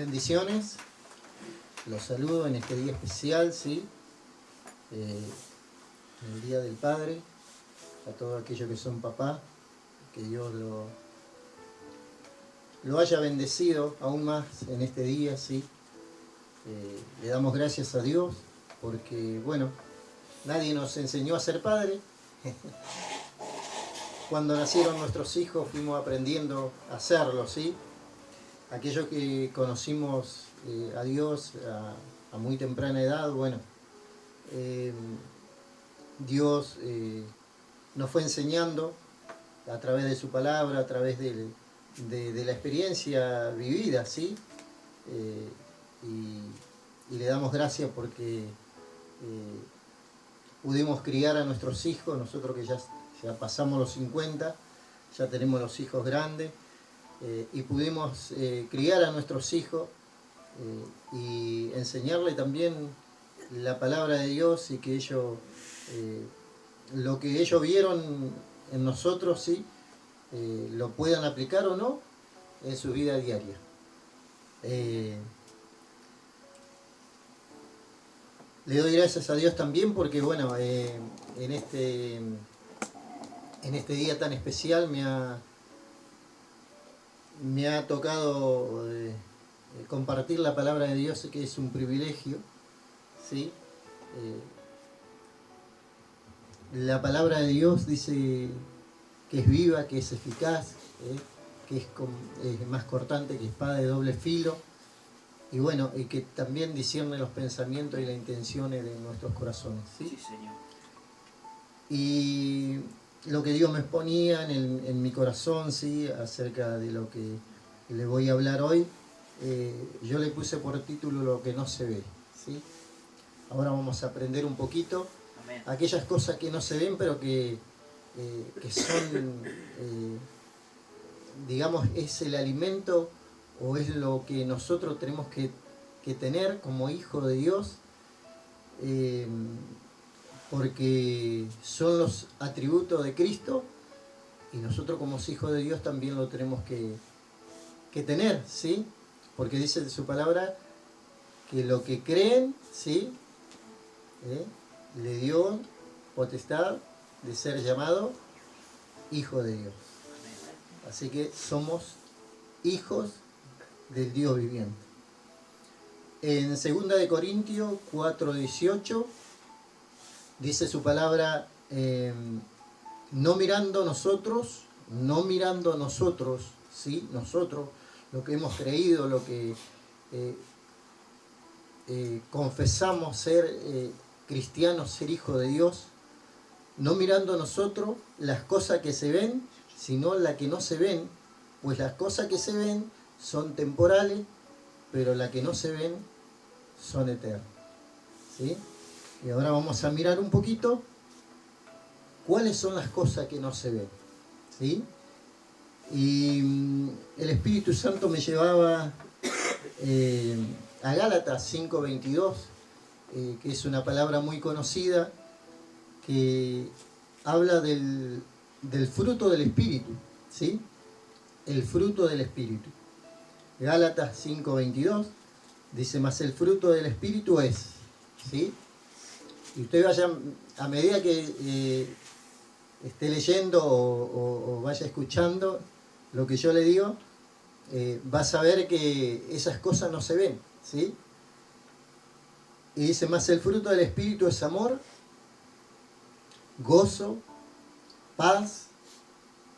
Bendiciones, los saludo en este día especial, ¿sí? El Día del Padre, a todos aquellos que son papá, que Dios lo haya bendecido aún más en este día, ¿sí? Le damos gracias a Dios porque, bueno, nadie nos enseñó a ser padre. Cuando nacieron nuestros hijos fuimos aprendiendo a hacerlo, ¿sí? Aquellos que conocimos a Dios a muy temprana edad, bueno, Dios nos fue enseñando a través de su palabra, a través de la experiencia vivida, ¿sí? Y le damos gracias porque pudimos criar a nuestros hijos, nosotros que ya pasamos los 50, ya tenemos los hijos grandes, y pudimos criar a nuestros hijos y enseñarle también la palabra de Dios y que ellos, lo que ellos vieron en nosotros, ¿sí? Lo puedan aplicar o no en su vida diaria. Le doy gracias a Dios también porque, bueno, en este día tan especial me ha tocado compartir la palabra de Dios, que es un privilegio, ¿sí? La palabra de Dios dice que es viva, que es eficaz, que es más cortante que espada de doble filo, y bueno, y que también discierne los pensamientos y las intenciones de nuestros corazones, ¿sí? Sí, Señor. Y lo que Dios me ponía en mi corazón, ¿sí? Acerca de lo que le voy a hablar hoy, yo le puse por título Lo que no se ve, ¿sí? Ahora vamos a aprender un poquito. Amén. Aquellas cosas que no se ven, pero que son, digamos, es el alimento o es lo que nosotros tenemos que tener como hijos de Dios, porque son los atributos de Cristo y nosotros como hijos de Dios también lo tenemos que tener, ¿sí? Porque dice su palabra que lo que creen, ¿sí? Le dio potestad de ser llamado hijo de Dios. Así que somos hijos del Dios viviente. En 2 Corintios 4:18 dice su palabra, no mirando nosotros, ¿sí? Nosotros, lo que hemos creído, lo que confesamos ser cristianos, ser hijos de Dios, no mirando nosotros las cosas que se ven, sino las que no se ven, pues las cosas que se ven son temporales, pero las que no se ven son eternas, ¿sí? Y ahora vamos a mirar un poquito cuáles son las cosas que no se ven, ¿sí? Y el Espíritu Santo me llevaba a Gálatas 5:22, que es una palabra muy conocida, que habla del fruto del Espíritu, ¿sí? El fruto del Espíritu. Gálatas 5:22 dice, más el fruto del Espíritu es, ¿sí? Y usted vaya, a medida que esté leyendo o vaya escuchando lo que yo le digo, va a saber que esas cosas no se ven, ¿sí? Y dice, más el fruto del Espíritu es amor, gozo, paz,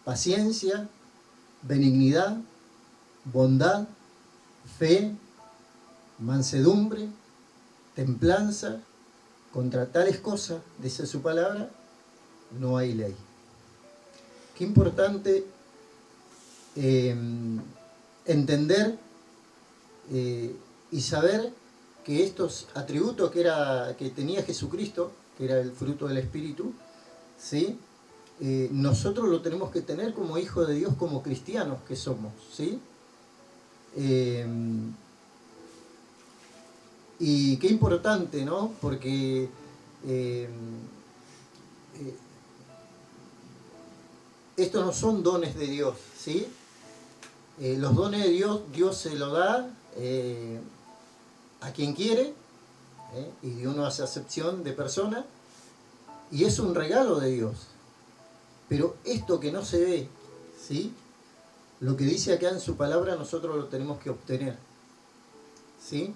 paciencia, benignidad, bondad, fe, mansedumbre, templanza. Contra tales cosas, dice su palabra, no hay ley. Qué importante entender y saber que estos atributos que tenía Jesucristo, que era el fruto del Espíritu, ¿sí? Nosotros lo tenemos que tener como hijos de Dios, como cristianos que somos, ¿sí? Y qué importante, ¿no? Porque estos no son dones de Dios, ¿sí? Los dones de Dios, Dios se lo da a quien quiere, y Dios no hace acepción de persona, y es un regalo de Dios. Pero esto que no se ve, ¿sí? Lo que dice acá en su palabra nosotros lo tenemos que obtener, ¿sí?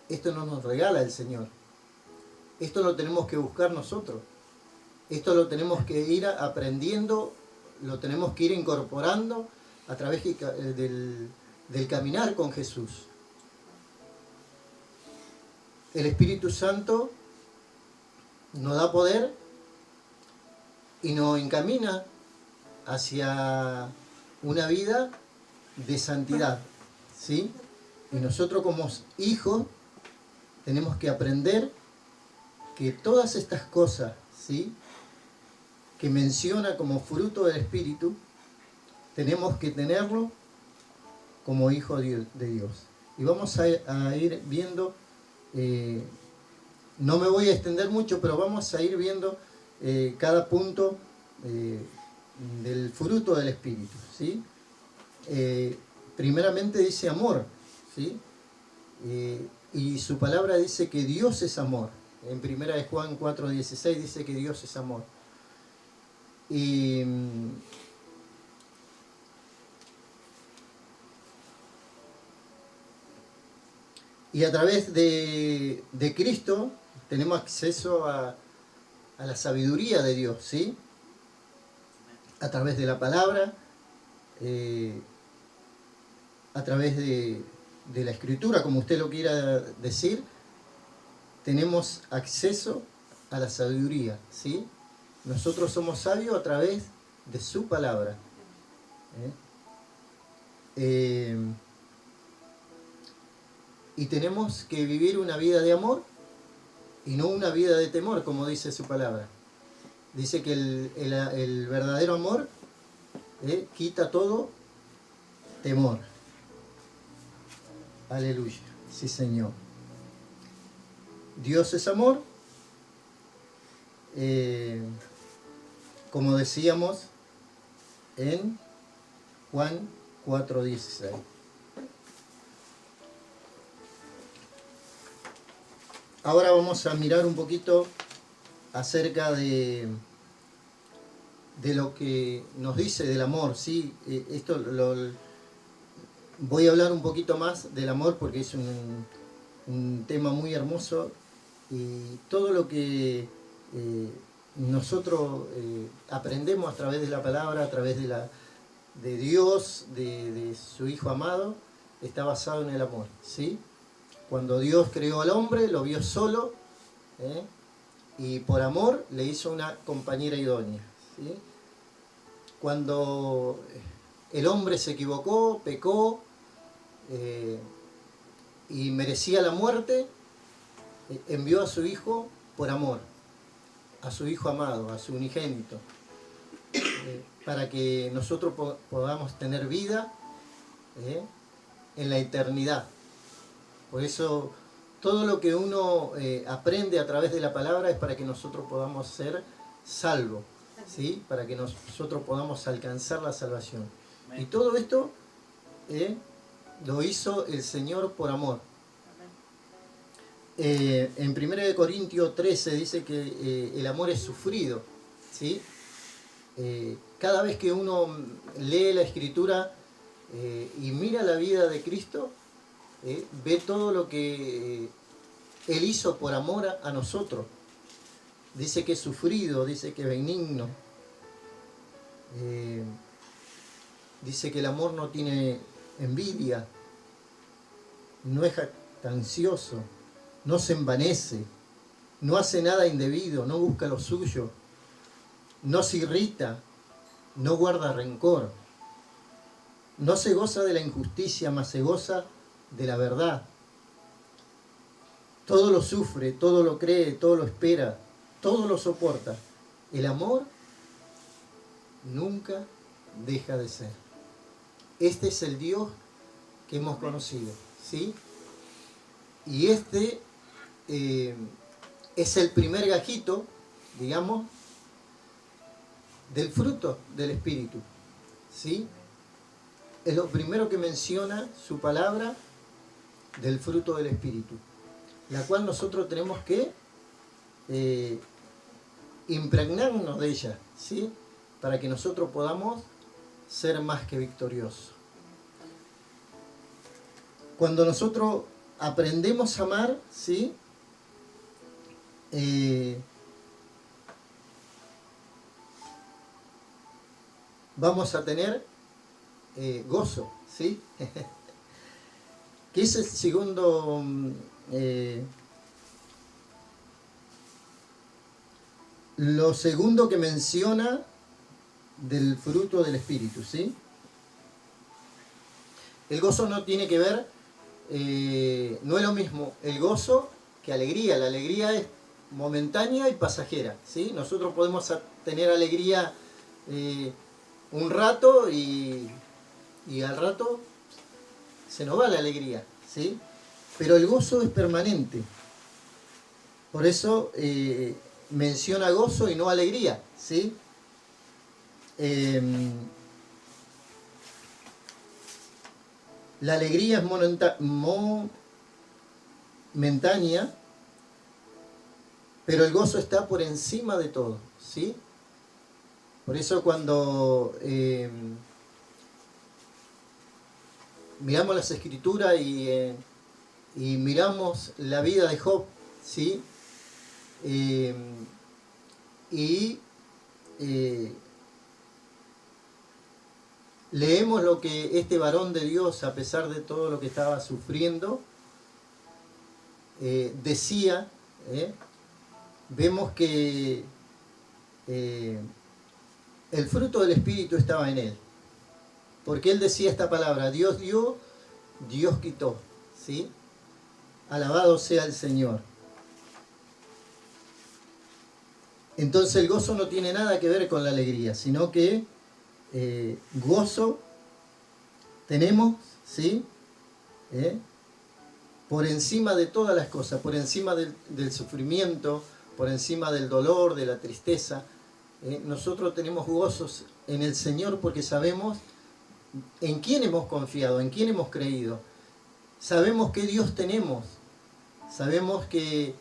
Esto no nos regala el Señor. Esto lo tenemos que buscar nosotros. Esto lo tenemos que ir aprendiendo, lo tenemos que ir incorporando a través del caminar con Jesús. El Espíritu Santo nos da poder y nos encamina hacia una vida de santidad, ¿sí? Y nosotros como hijos tenemos que aprender que todas estas cosas, ¿sí?, que menciona como fruto del Espíritu, tenemos que tenerlo como hijos de Dios. Y vamos a ir viendo, no me voy a extender mucho, pero vamos a ir viendo cada punto del fruto del Espíritu, ¿sí? Primeramente dice amor, ¿sí? Y su palabra dice que Dios es amor. En 1 Juan 4:16 dice que Dios es amor. Y a través de Cristo tenemos acceso a la sabiduría de Dios, ¿sí? A través de la palabra, a través de la Escritura, como usted lo quiera decir, tenemos acceso a la sabiduría, ¿sí? Nosotros somos sabios a través de su palabra. Y tenemos que vivir una vida de amor y no una vida de temor, como dice su palabra. Dice que el verdadero amor quita todo temor. Aleluya. Sí, Señor. Dios es amor. Como decíamos en Juan 4:16. Ahora vamos a mirar un poquito acerca de lo que nos dice del amor, ¿sí? Voy a hablar un poquito más del amor porque es un tema muy hermoso, y todo lo que nosotros aprendemos a través de la palabra, a través de Dios, de su Hijo amado, está basado en el amor, ¿sí? Cuando Dios creó al hombre, lo vio solo, y por amor le hizo una compañera idónea, ¿sí? Cuando el hombre se equivocó, pecó, y merecía la muerte, envió a su Hijo por amor, a su Hijo amado, a su unigénito, para que nosotros podamos tener vida en la eternidad. Por eso todo lo que uno aprende a través de la palabra es para que nosotros podamos ser salvos, ¿sí? Para que nosotros podamos alcanzar la salvación. Y todo esto lo hizo el Señor por amor. En 1 Corintios 13 dice que el amor es sufrido, ¿sí? Cada vez que uno lee la Escritura y mira la vida de Cristo, ve todo lo que Él hizo por amor a nosotros. Dice que es sufrido, dice que es benigno, dice que el amor no tiene envidia, no es jactancioso, no se envanece, no hace nada indebido, no busca lo suyo, no se irrita, no guarda rencor, no se goza de la injusticia, mas se goza de la verdad. Todo lo sufre, todo lo cree, todo lo espera, todo lo soporta. El amor nunca deja de ser. Este es el Dios que hemos conocido, ¿sí? Y este es el primer gajito, digamos, del fruto del Espíritu, ¿sí? es lo primero que menciona su palabra del fruto del Espíritu, la cual nosotros tenemos que impregnarnos de ella, ¿sí? Para que nosotros podamos ser más que victoriosos. Cuando nosotros aprendemos a amar, ¿sí? Vamos a tener gozo, ¿sí? Que es el segundo lo segundo que menciona del fruto del Espíritu, ¿sí? El gozo no tiene que ver, no es lo mismo el gozo que alegría. La alegría es momentánea y pasajera, ¿sí? Nosotros podemos tener alegría un rato y al rato se nos va la alegría, ¿sí? Pero el gozo es permanente. Por eso menciona gozo y no alegría, ¿sí? La alegría es momentánea, pero el gozo está por encima de todo, ¿sí? Por eso cuando miramos las Escrituras y miramos la vida de Job, ¿sí? Leemos lo que este varón de Dios, a pesar de todo lo que estaba sufriendo, decía. Vemos que el fruto del Espíritu estaba en él, porque él decía esta palabra: Dios dio, Dios quitó, ¿sí? Alabado sea el Señor. Entonces el gozo no tiene nada que ver con la alegría, sino que gozo tenemos, ¿sí? Por encima de todas las cosas, por encima del sufrimiento, por encima del dolor, de la tristeza. Nosotros tenemos gozos en el Señor porque sabemos en quién hemos confiado, en quién hemos creído. Sabemos qué Dios tenemos. Sabemos que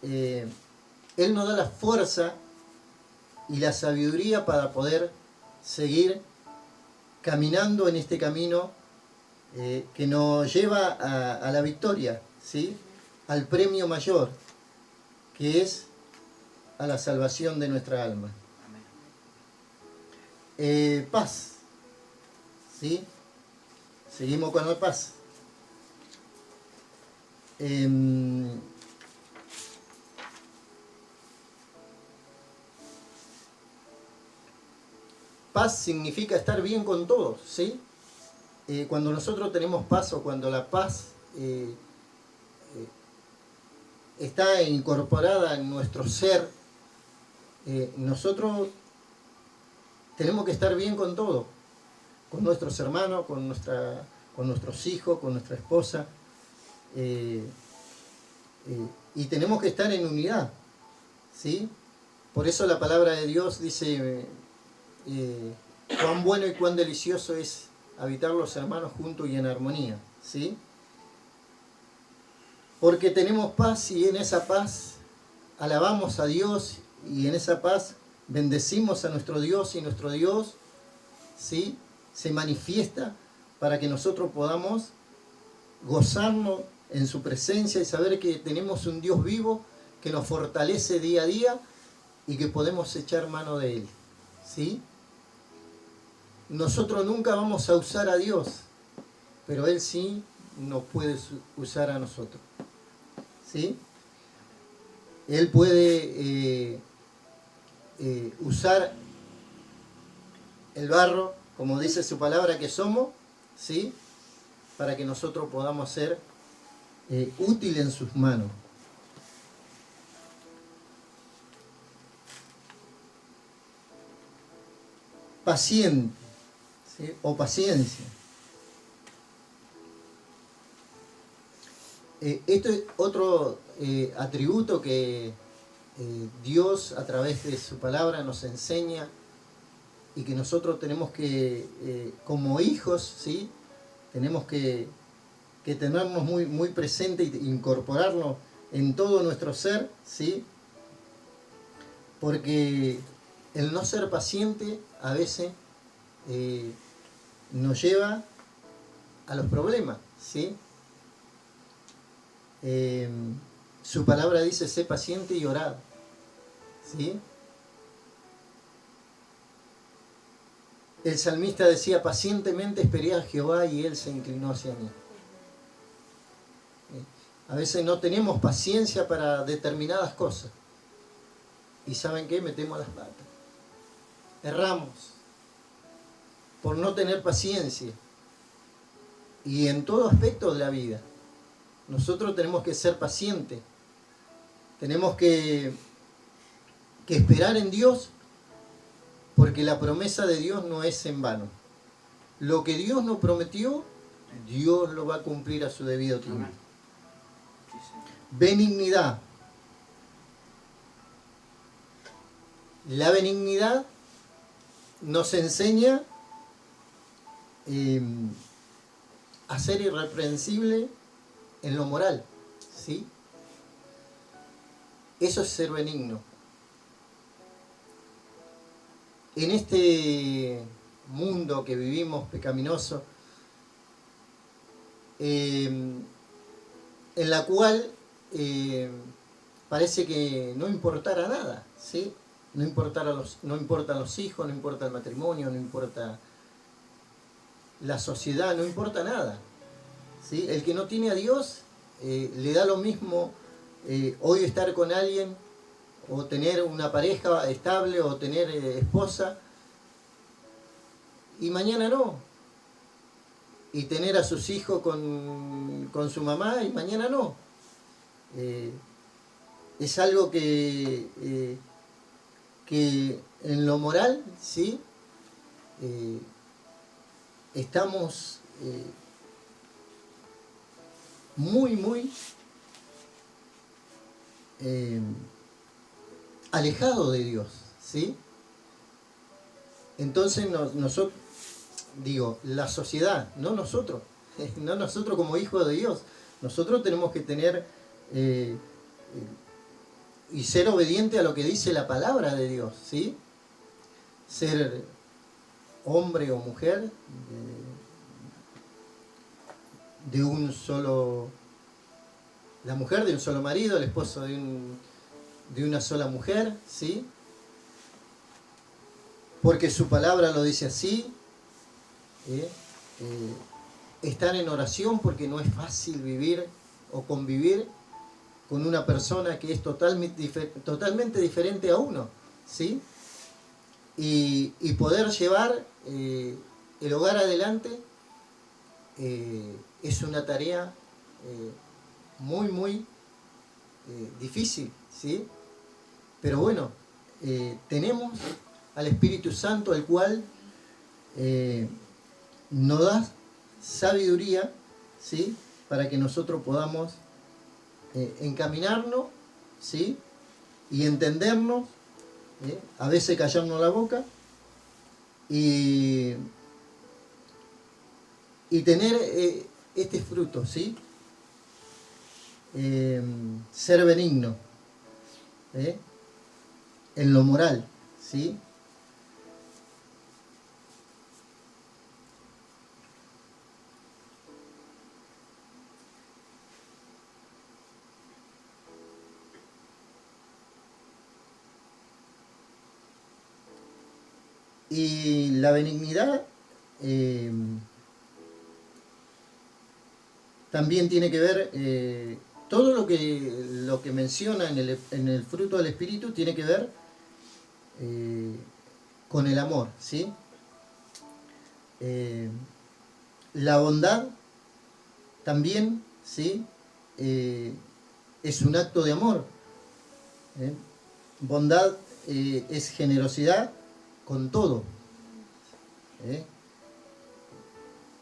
Él nos da la fuerza y la sabiduría para poder seguir caminando en este camino que nos lleva a la victoria, ¿sí? Al premio mayor, que es a la salvación de nuestra alma. Paz, ¿sí? Seguimos con la paz. Paz significa estar bien con todos, ¿sí? Cuando nosotros tenemos paz, o cuando la paz está incorporada en nuestro ser, nosotros tenemos que estar bien con todo, con nuestros hermanos, con nuestros hijos, con nuestra esposa, y tenemos que estar en unidad, ¿sí? Por eso la palabra de Dios dice cuán bueno y cuán delicioso es habitar los hermanos juntos y en armonía, ¿sí? Porque tenemos paz y en esa paz alabamos a Dios y en esa paz bendecimos a nuestro Dios y nuestro Dios, ¿sí? Se manifiesta para que nosotros podamos gozarnos en su presencia y saber que tenemos un Dios vivo que nos fortalece día a día y que podemos echar mano de Él, ¿sí? Nosotros nunca vamos a usar a Dios, pero Él sí nos puede usar a nosotros, ¿sí? Él puede usar el barro, como dice su palabra que somos, ¿sí? Para que nosotros podamos ser útiles en sus manos. Paciente, ¿sí? O paciencia. Esto es otro atributo que Dios a través de su palabra nos enseña y que nosotros tenemos que, como hijos, ¿sí? Tenemos que tenernos muy, muy presente e incorporarnos en todo nuestro ser, ¿sí? Porque el no ser paciente a veces nos lleva a los problemas, ¿sí? Su palabra dice, sé paciente y orad, ¿sí? El salmista decía, pacientemente esperé a Jehová y Él se inclinó hacia mí. A veces no tenemos paciencia para determinadas cosas. ¿Y saben qué? Metemos las patas. Erramos por no tener paciencia. Y en todo aspecto de la vida. Nosotros tenemos que ser pacientes. Tenemos que esperar en Dios, porque la promesa de Dios no es en vano. Lo que Dios nos prometió, Dios lo va a cumplir a su debido tiempo. Benignidad. La benignidad nos enseña a ser irreprensible en lo moral, ¿sí? Eso es ser benigno. En este mundo que vivimos pecaminoso, en la cual parece que no importara nada, ¿sí? No importan los hijos, no importa el matrimonio, no importa la sociedad, no importa nada, ¿sí? El que no tiene a Dios le da lo mismo hoy estar con alguien, o tener una pareja estable, o tener esposa, y mañana no. Y tener a sus hijos con su mamá, y mañana no. Es algo que en lo moral, ¿sí? Estamos muy, muy alejados de Dios, ¿sí? Entonces nosotros, digo, la sociedad, no nosotros, no nosotros como hijos de Dios, nosotros tenemos que tener y ser obediente a lo que dice la palabra de Dios, ¿sí? Ser hombre o mujer de un solo, la mujer de un solo marido, el esposo de una sola mujer, ¿sí? Porque su palabra lo dice así. Estar en oración, porque no es fácil vivir o convivir con una persona que es totalmente diferente a uno, ¿sí? Y poder llevar el hogar adelante es una tarea muy, muy difícil, ¿sí? Pero bueno, tenemos al Espíritu Santo, el cual nos da sabiduría, ¿sí? Para que nosotros podamos encaminarnos, ¿sí? Y entendernos, a veces callarnos la boca y tener este fruto, ¿sí? Ser benigno en lo moral, ¿sí? Y la benignidad también tiene que ver, todo lo que menciona en el fruto del Espíritu tiene que ver con el amor, ¿sí? La bondad también, ¿sí? Es un acto de amor. Bondad es generosidad con todo.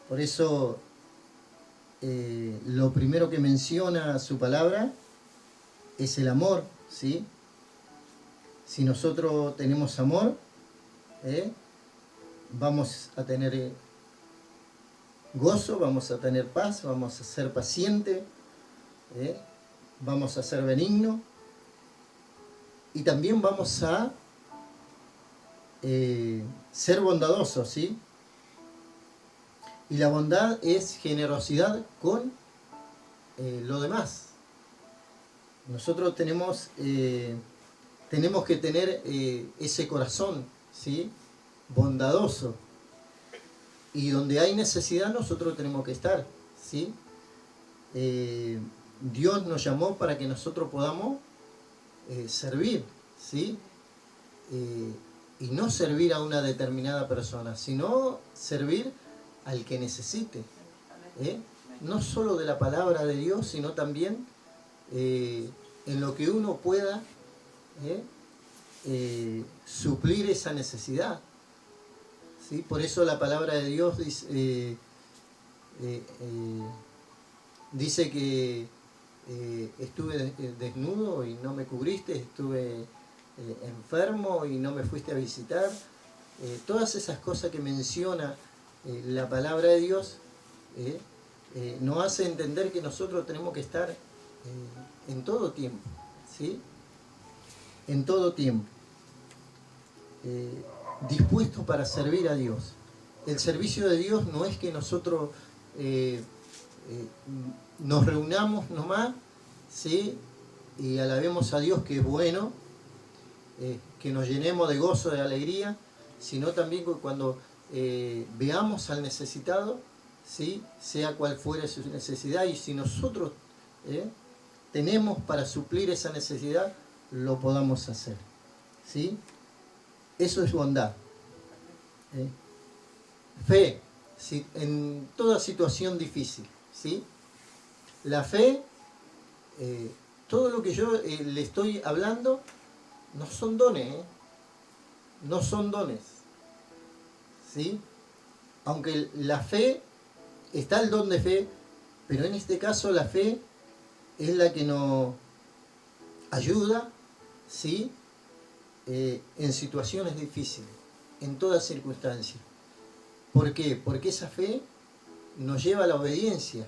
Por eso lo primero que menciona su palabra es el amor, ¿sí? Si nosotros tenemos amor, vamos a tener gozo, vamos a tener paz, vamos a ser pacientes, vamos a ser benignos y también vamos a ser bondadosos, ¿sí? Y la bondad es generosidad con lo demás. Nosotros tenemos que tener ese corazón, ¿sí? Bondadoso. Y donde hay necesidad nosotros tenemos que estar, ¿sí? Dios nos llamó para que nosotros podamos servir, ¿sí? Y no servir a una determinada persona, sino servir al que necesite. No solo de la palabra de Dios, sino también en lo que uno pueda suplir esa necesidad. ¿Sí? Por eso la palabra de Dios dice que estuve desnudo y no me cubriste, estuve enfermo y no me fuiste a visitar. Todas esas cosas que menciona la palabra de Dios nos hace entender que nosotros tenemos que estar en todo tiempo, ¿sí? En todo tiempo. Dispuestos para servir a Dios. El servicio de Dios no es que nosotros nos reunamos nomás, ¿sí? Y alabemos a Dios que es bueno, que nos llenemos de gozo, de alegría, sino también que cuando veamos al necesitado, ¿sí? Sea cual fuere su necesidad, y si nosotros tenemos para suplir esa necesidad, lo podamos hacer, ¿sí? Eso es bondad. Fe, ¿sí? En toda situación difícil, ¿sí? La fe, todo lo que yo le estoy hablando, no son dones, no son dones, ¿sí? Aunque la fe, está el don de fe, pero en este caso la fe es la que nos ayuda, ¿sí? En situaciones difíciles, en todas circunstancias. ¿Por qué? Porque esa fe nos lleva a la obediencia,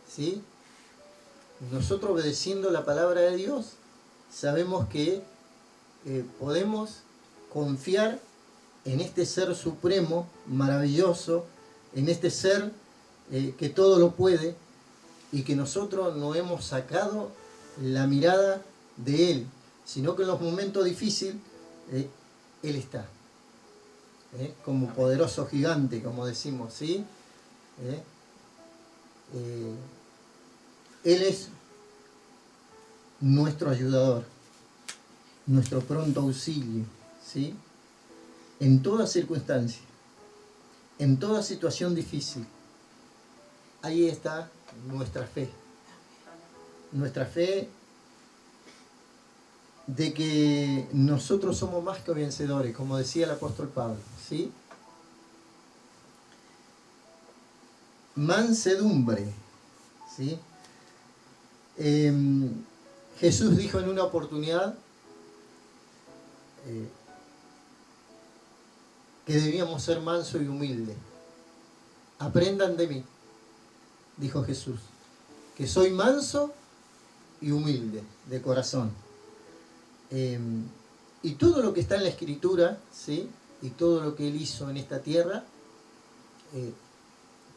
¿sí? Nosotros, obedeciendo la palabra de Dios, sabemos que podemos confiar en este ser supremo, maravilloso, en este ser que todo lo puede, y que nosotros no hemos sacado la mirada de Él, sino que en los momentos difíciles Él está, como poderoso gigante, como decimos, ¿sí? Él es nuestro ayudador, nuestro pronto auxilio, ¿sí? En toda circunstancia, en toda situación difícil, ahí está nuestra fe. Nuestra fe de que nosotros somos más que vencedores, como decía el apóstol Pablo, ¿sí? Mansedumbre, ¿sí? Jesús dijo en una oportunidad que debíamos ser mansos y humildes. Aprendan de mí, dijo Jesús, que soy manso y humilde de corazón. Y todo lo que está en la Escritura, ¿sí? Y todo lo que Él hizo en esta tierra,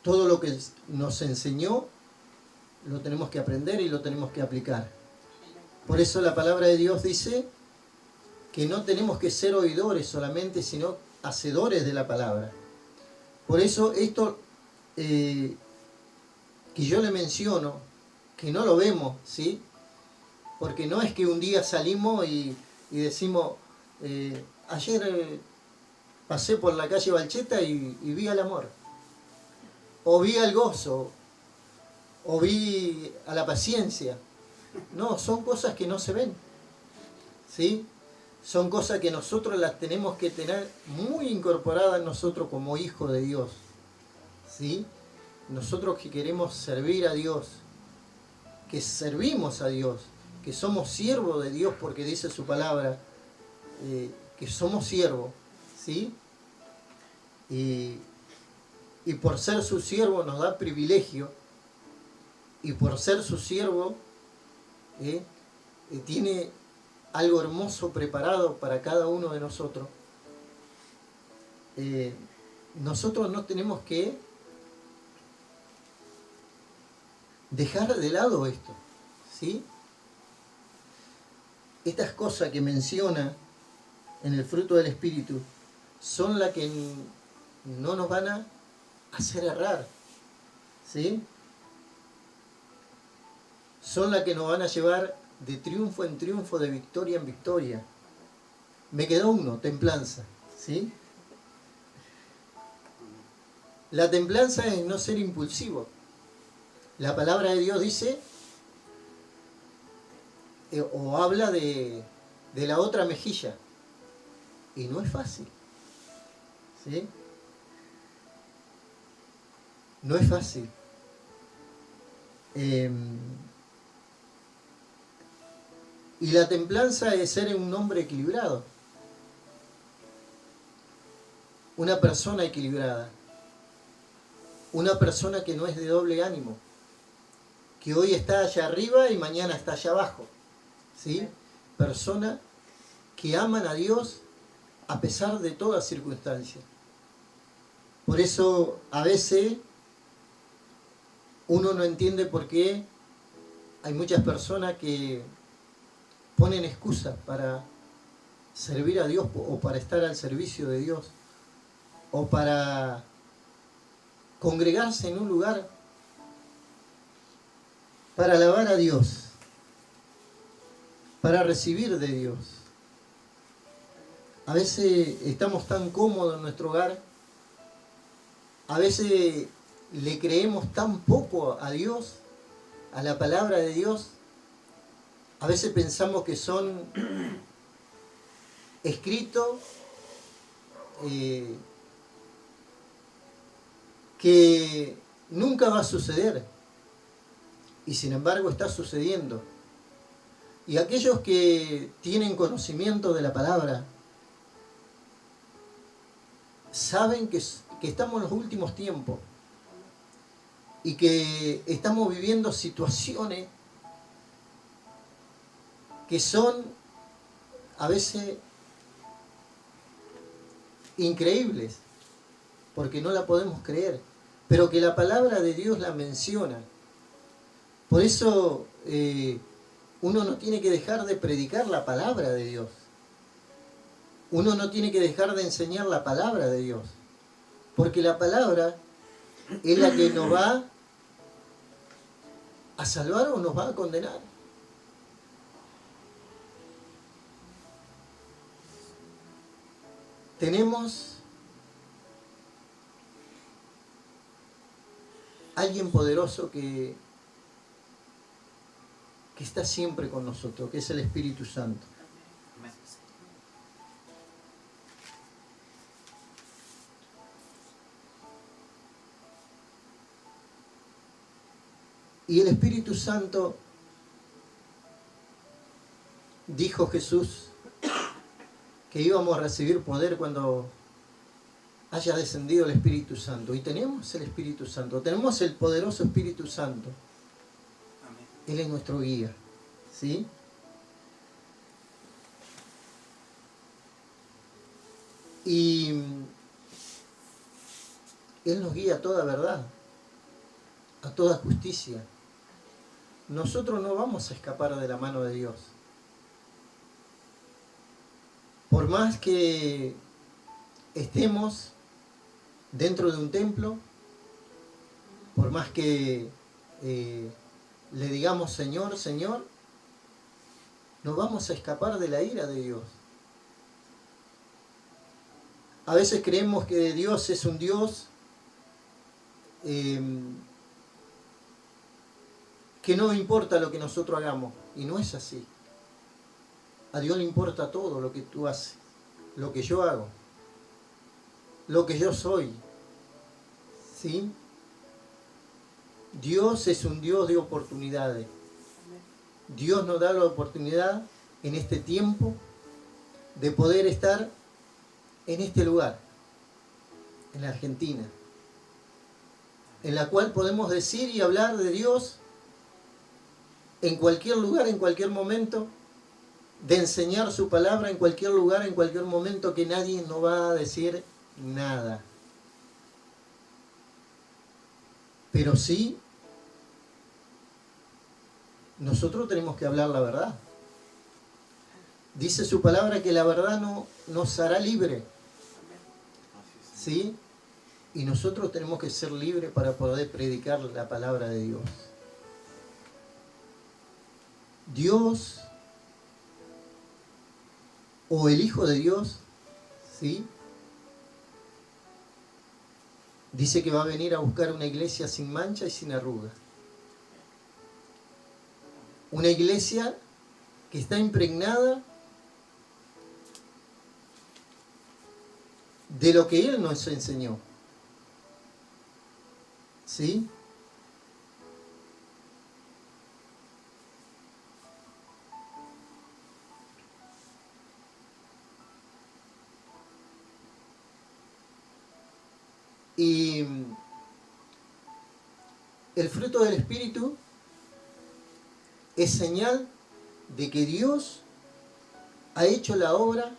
todo lo que nos enseñó, lo tenemos que aprender y lo tenemos que aplicar. Por eso la palabra de Dios dice que no tenemos que ser oidores solamente, sino hacedores de la palabra. Por eso esto que yo le menciono, que no lo vemos, ¿sí? Porque no es que un día salimos y decimos, ayer pasé por la calle Balcheta y vi al amor, o vi al gozo, o vi a la paciencia. No, son cosas que no se ven, ¿sí? Son cosas que nosotros las tenemos que tener muy incorporadas en nosotros como hijos de Dios, ¿sí? Nosotros que queremos servir a Dios, que servimos a Dios, que somos siervos de Dios, porque dice su palabra que somos siervos, ¿sí? y por ser su siervo nos da privilegio, y por ser su siervo tiene algo hermoso preparado para cada uno de nosotros. Nosotros no tenemos que dejar de lado esto, ¿sí? Estas cosas que menciona en el fruto del Espíritu son las que no nos van a hacer errar, ¿sí? Son las que nos van a llevar de triunfo en triunfo, de victoria en victoria. Me quedó uno, templanza, ¿sí? La templanza es no ser impulsivo. La palabra de Dios dice, o habla de la otra mejilla, y no es fácil, ¿sí? No es fácil. Y la templanza es ser un hombre equilibrado, una persona equilibrada, una persona que no es de doble ánimo, que hoy está allá arriba y mañana está allá abajo, ¿sí? Personas que aman a Dios a pesar de toda circunstancia. Por eso a veces uno no entiende por qué hay muchas personas que ponen excusas para servir a Dios o para estar al servicio de Dios o para congregarse en un lugar para alabar a Dios, para recibir de Dios. A veces estamos tan cómodos en nuestro hogar, a veces le creemos tan poco a Dios, a la palabra de Dios. A veces pensamos que son escritos que nunca va a suceder, y sin embargo está sucediendo. Y aquellos que tienen conocimiento de la palabra saben que estamos en los últimos tiempos y que estamos viviendo situaciones que son a veces increíbles, porque no la podemos creer, pero que la palabra de Dios la menciona. Por eso uno no tiene que dejar de predicar la palabra de Dios. Uno no tiene que dejar de enseñar la palabra de Dios, porque la palabra es la que nos va a salvar o nos va a condenar. Tenemos alguien poderoso que está siempre con nosotros, que es el Espíritu Santo. Y el Espíritu Santo, dijo Jesús, que íbamos a recibir poder cuando haya descendido el Espíritu Santo. Y tenemos el Espíritu Santo, tenemos el poderoso Espíritu Santo. Él es nuestro guía, ¿sí? Y Él nos guía a toda verdad, a toda justicia. Nosotros no vamos a escapar de la mano de Dios. Por más que estemos dentro de un templo, por más que le digamos Señor, Señor, no vamos a escapar de la ira de Dios. A veces creemos que Dios es un Dios que no importa lo que nosotros hagamos, y no es así. A Dios le importa todo lo que tú haces, lo que yo hago, lo que yo soy, ¿sí? Dios es un Dios de oportunidades. Dios nos da la oportunidad en este tiempo de poder estar en este lugar, en Argentina, en la cual podemos decir y hablar de Dios en cualquier lugar, en cualquier momento, de enseñar su palabra en cualquier lugar, en cualquier momento, que nadie nos va a decir nada. Pero sí, nosotros tenemos que hablar la verdad. Dice su palabra que la verdad nos hará libre. ¿Sí? Y nosotros tenemos que ser libres para poder predicar la palabra de Dios. Dios, o el Hijo de Dios, ¿sí?, dice que va a venir a buscar una iglesia sin mancha y sin arruga. Una iglesia que está impregnada de lo que Él nos enseñó. ¿Sí? Y el fruto del Espíritu es señal de que Dios ha hecho la obra,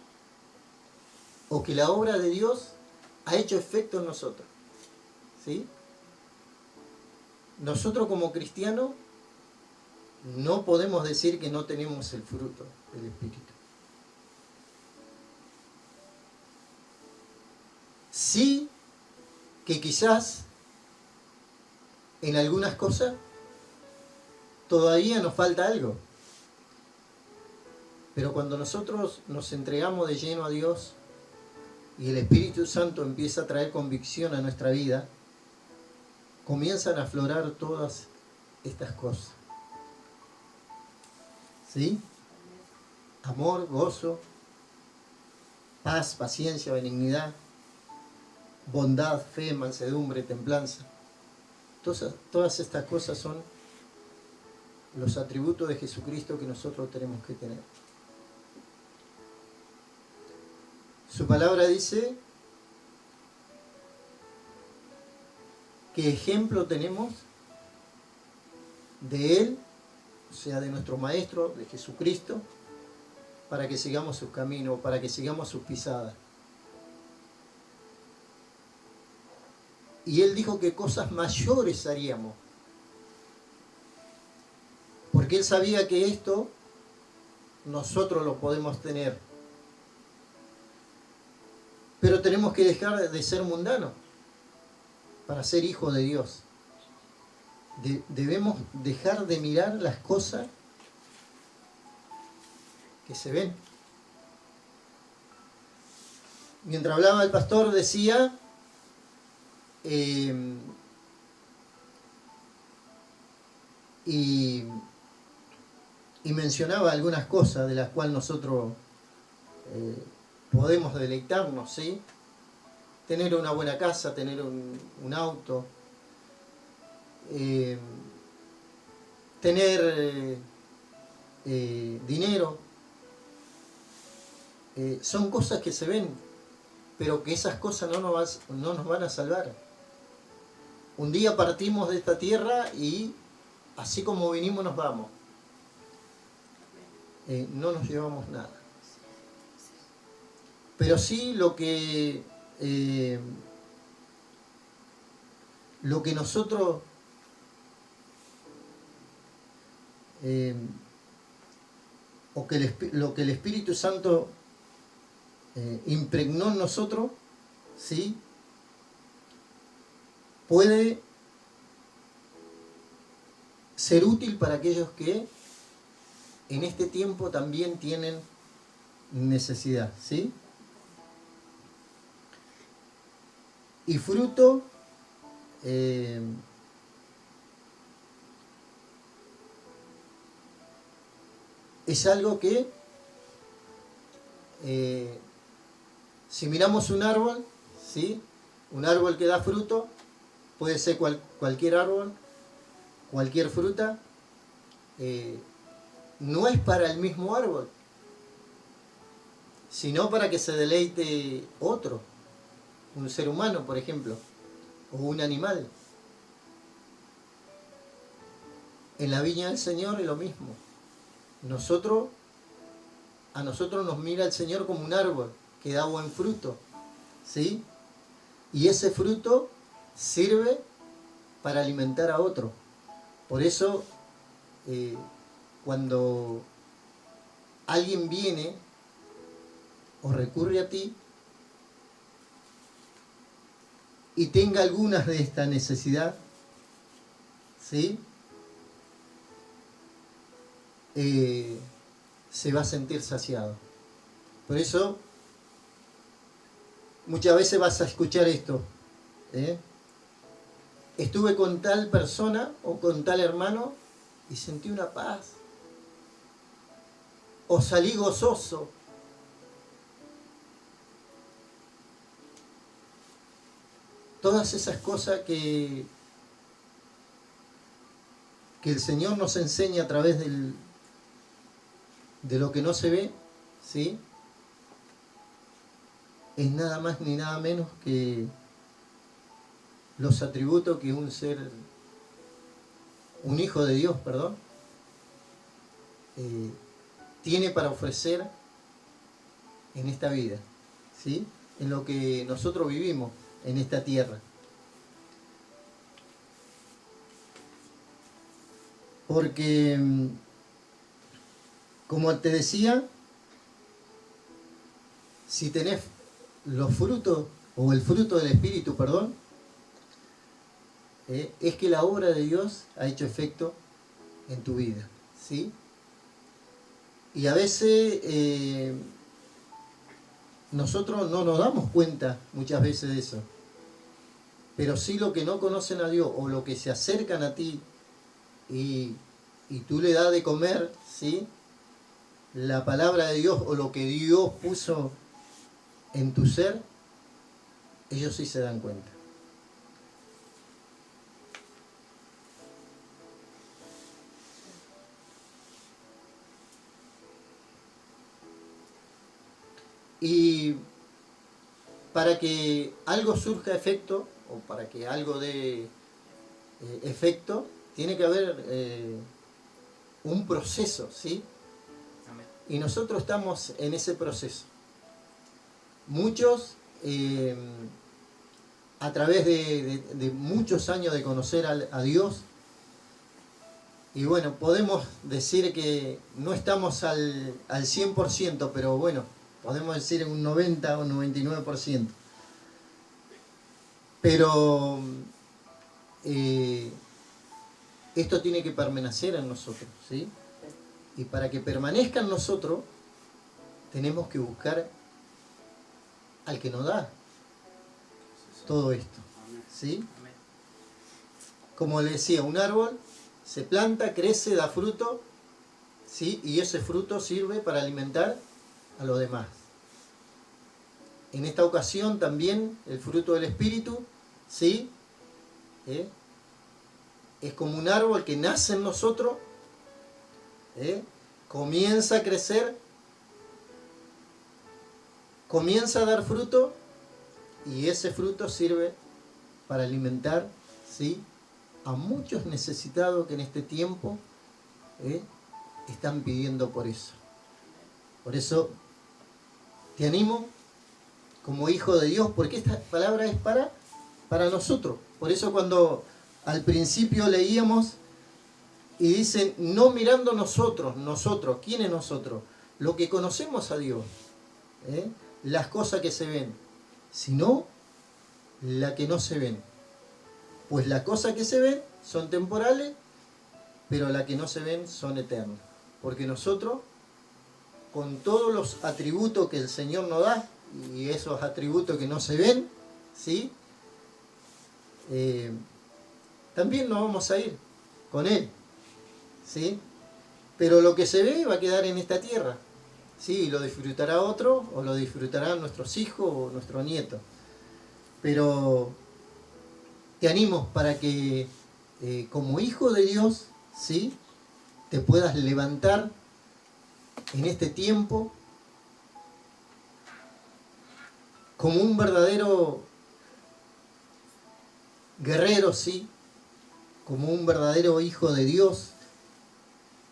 o que la obra de Dios ha hecho efecto en nosotros. ¿Sí? Nosotros como cristianos no podemos decir que no tenemos el fruto del Espíritu. Sí, que quizás en algunas cosas todavía nos falta algo. Pero cuando nosotros nos entregamos de lleno a Dios y el Espíritu Santo empieza a traer convicción a nuestra vida, comienzan a aflorar todas estas cosas. ¿Sí? Amor, gozo, paz, paciencia, benignidad, bondad, fe, mansedumbre, templanza. Todas estas cosas son los atributos de Jesucristo que nosotros tenemos que tener. Su palabra dice que ejemplo tenemos de Él, o sea, de nuestro Maestro, de Jesucristo, para que sigamos sus caminos, para que sigamos sus pisadas. Y Él dijo que cosas mayores haríamos, porque Él sabía que esto nosotros lo podemos tener. Pero tenemos que dejar de ser mundanos para ser hijos de Dios. Debemos dejar de mirar las cosas que se ven. Mientras hablaba el pastor decía y mencionaba algunas cosas de las cuales nosotros podemos deleitarnos, ¿sí? Tener una buena casa, tener un auto, tener dinero, son cosas que se ven, pero que esas cosas no nos van a salvar. Un día partimos de esta tierra y así como vinimos nos vamos. No nos llevamos nada. Pero sí lo que nosotros lo que el Espíritu Santo impregnó en nosotros, ¿sí?, puede ser útil para aquellos que en este tiempo también tienen necesidad, ¿sí? Y fruto es algo que si miramos un árbol, ¿sí?, un árbol que da fruto, puede ser cualquier árbol, cualquier fruta, no es para el mismo árbol, sino para que se deleite otro. un ser humano, por ejemplo, o un animal. En la viña del Señor es lo mismo. A nosotros nos mira el Señor como un árbol que da buen fruto, ¿sí? Y ese fruto sirve para alimentar a otro. Por eso, cuando alguien viene o recurre a ti y tenga algunas de esta necesidad, ¿sí? Se va a sentir saciado. Por eso, muchas veces vas a escuchar esto, estuve con tal persona o con tal hermano y sentí una paz, o salí gozoso. Todas esas cosas que el Señor nos enseña a través de lo que no se ve, ¿sí? Es nada más ni nada menos que los atributos que un hijo de Dios, tiene para ofrecer en esta vida, ¿sí? En lo que nosotros vivimos en esta tierra. Porque, como te decía, si tenés los frutos, o el fruto del Espíritu, es que la obra de Dios ha hecho efecto en tu vida, ¿sí? Y a veces nosotros no nos damos cuenta muchas veces de eso. Pero sí lo que no conocen a Dios, o lo que se acercan a ti y tú le das de comer, ¿sí? La palabra de Dios o lo que Dios puso en tu ser, ellos sí se dan cuenta. Y para que algo surja efecto, o para que algo dé efecto, tiene que haber un proceso, ¿sí? Y nosotros estamos en ese proceso. Muchos, a través de muchos años de conocer a Dios, y bueno, podemos decir que no estamos al 100%, pero bueno, podemos decir un 90 o 99%. Pero esto tiene que permanecer en nosotros, ¿sí? Y para que permanezca en nosotros, tenemos que buscar al que nos da todo esto, ¿sí? Como le decía, un árbol se planta, crece, da fruto, ¿sí? Y ese fruto sirve para alimentar a los demás. En esta ocasión también el fruto del Espíritu, ¿sí? Es como un árbol que nace en nosotros, comienza a crecer, comienza a dar fruto, y ese fruto sirve para alimentar, ¿sí?, a muchos necesitados que en este tiempo están pidiendo por eso. Por eso te animo como hijo de Dios, porque esta palabra es para nosotros. Por eso cuando al principio leíamos y dicen, no mirando nosotros, ¿quiénes nosotros? Lo que conocemos a Dios, las cosas que se ven, sino las que no se ven. Pues las cosas que se ven son temporales, pero las que no se ven son eternas. Porque nosotros, con todos los atributos que el Señor nos da, y esos atributos que no se ven, ¿sí?, también nos vamos a ir con Él, ¿sí? Pero lo que se ve va a quedar en esta tierra, ¿sí? Y lo disfrutará otro, o lo disfrutarán nuestros hijos o nuestros nietos. Pero te animo para que como hijo de Dios, ¿sí?, te puedas levantar en este tiempo como un verdadero guerrero, sí, como un verdadero hijo de Dios,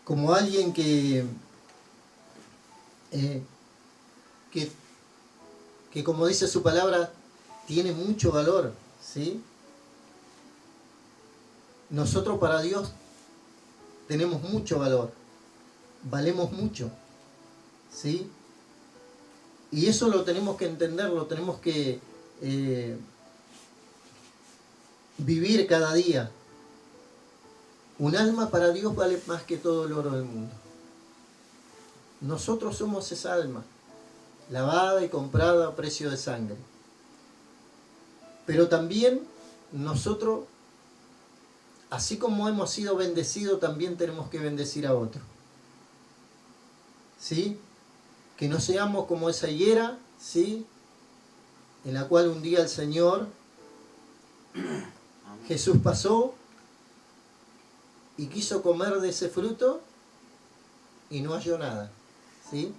como alguien que como dice su palabra, tiene mucho valor, ¿sí? Nosotros para Dios tenemos mucho valor, valemos mucho, ¿sí? Y eso lo tenemos que entender, lo tenemos que vivir cada día. Un alma para Dios vale más que todo el oro del mundo. Nosotros somos esa alma, lavada y comprada a precio de sangre. Pero también nosotros, así como hemos sido bendecidos, también tenemos que bendecir a otros. ¿Sí? Que no seamos como esa higuera, ¿sí? En la cual un día el Señor Jesús pasó y quiso comer de ese fruto y no halló nada, ¿sí?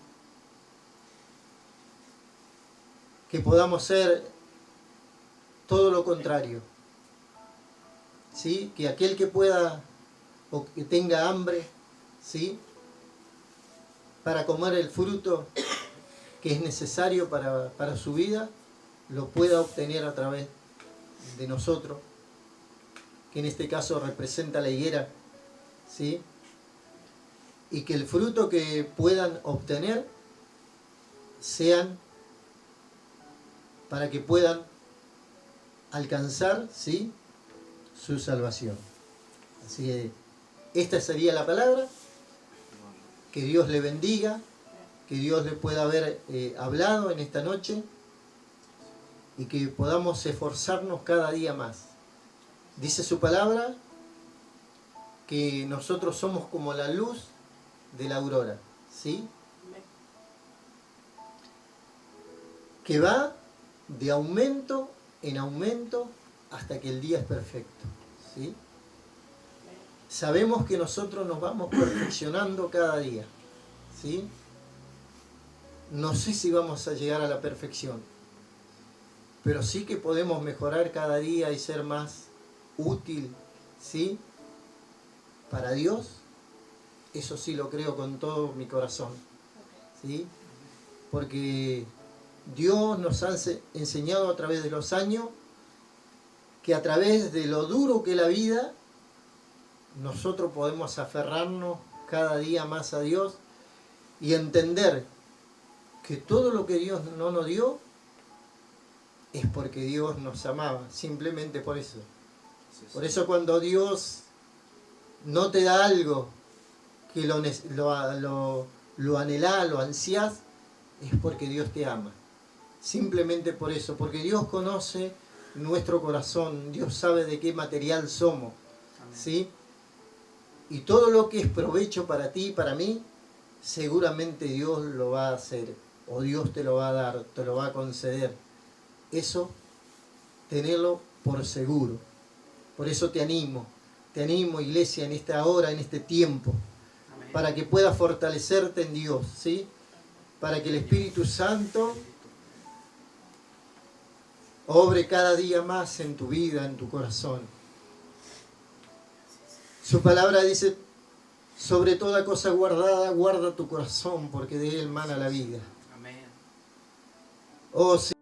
Que podamos ser todo lo contrario, ¿sí? Que aquel que pueda o que tenga hambre, ¿sí? Para comer el fruto que es necesario para su vida, lo pueda obtener a través de nosotros, que en este caso representa la higuera, ¿sí? Y que el fruto que puedan obtener sean para que puedan alcanzar, ¿sí?, su salvación. Así que esta sería la palabra. Que Dios le bendiga, que Dios le pueda haber hablado en esta noche y que podamos esforzarnos cada día más. Dice su palabra que nosotros somos como la luz de la aurora, ¿sí? Que va de aumento en aumento hasta que el día es perfecto, ¿sí? Sabemos que nosotros nos vamos perfeccionando cada día, ¿sí? No sé si vamos a llegar a la perfección, pero sí que podemos mejorar cada día y ser más útil, ¿sí?, para Dios. Eso sí lo creo con todo mi corazón, ¿sí? Porque Dios nos ha enseñado a través de los años que a través de lo duro que es la vida, nosotros podemos aferrarnos cada día más a Dios y entender que todo lo que Dios no nos dio es porque Dios nos amaba, simplemente por eso. Por eso cuando Dios no te da algo que lo anhelás, lo ansías, es porque Dios te ama. Simplemente por eso, porque Dios conoce nuestro corazón, Dios sabe de qué material somos, ¿sí? Y todo lo que es provecho para ti y para mí, seguramente Dios lo va a hacer, o Dios te lo va a dar, te lo va a conceder. Eso, tenerlo por seguro. Por eso te animo, iglesia, en esta hora, en este tiempo, amén, para que puedas fortalecerte en Dios, ¿sí? Para que el Espíritu Santo obre cada día más en tu vida, en tu corazón. Su palabra dice, sobre toda cosa guardada, guarda tu corazón, porque de él mana la vida. Amén. Oh, sí.